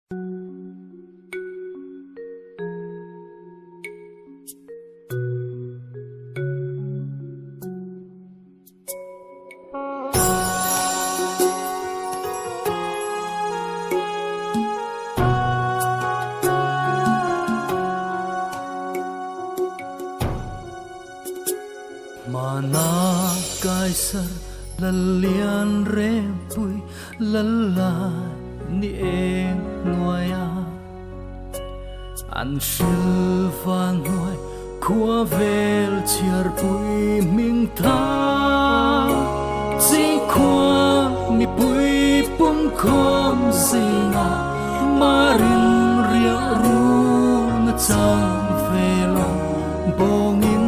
Mana kaisar lalian repui lala ni eng noya an silvan noi khua vel chiar pui ming tha chi khua mi pui pum khom singa marin ria ru na chang velo bongin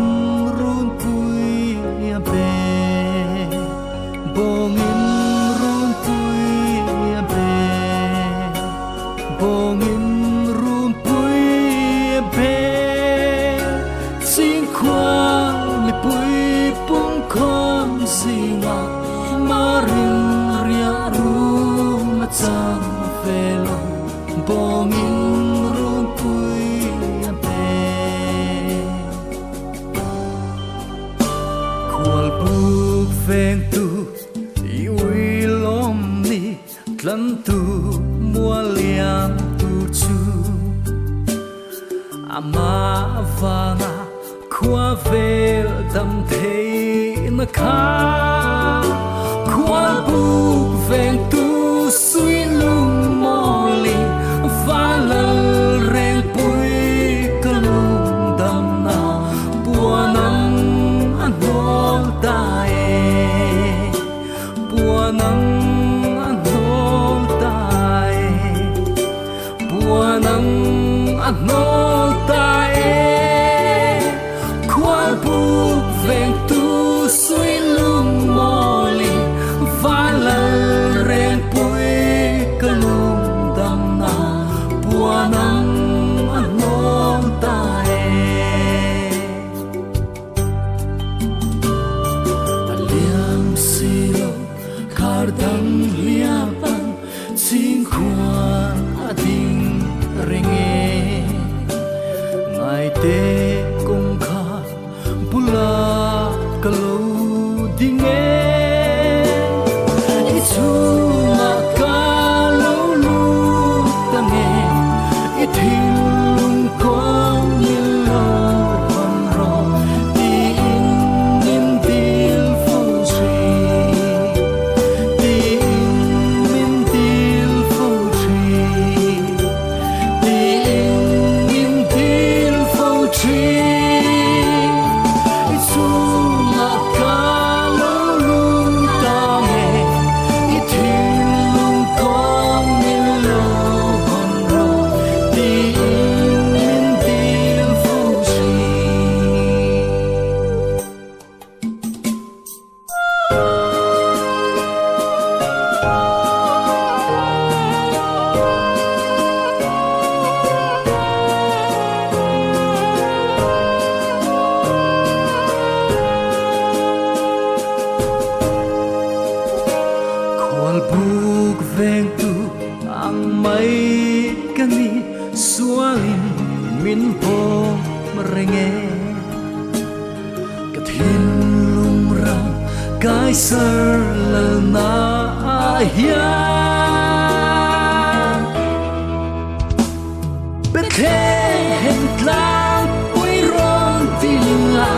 bongin run pui be bongin run pui be xin khoa mi pui pung khom singa marin ria rum na chang velo bongin run pui be khwal buk veng tu tlan tu mua liang tu chu ama vanga khua vel dam thei na kha khua bu veng tu sui lung moli va lal reng pui kalung dam na buanam anol tae buanam anol tae khwal buk veng tu sui lung moli valal reng pui kalung dam na buanam anol tae aliam silo kardang liapan sing khuan ading ringe ngai te kong kha bula kalau dinge itu ma kalau lu tange itin lung kong nilo hon ro di in dil phong tree di in dil phong tree di in dil phong tree itu ma kalau lu tange itin lung kong nilo hon ro di in dil phong tree khwal buk veng tu ang mai kani sualin min po merenge kathin lung rang kaisar lal na ahia bethen tlang pui ron tin la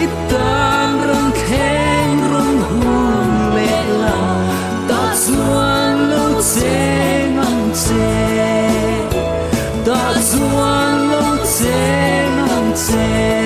itan rang khen rong hung le la ta chuan lo che ngang che ta chuan lo che ngang che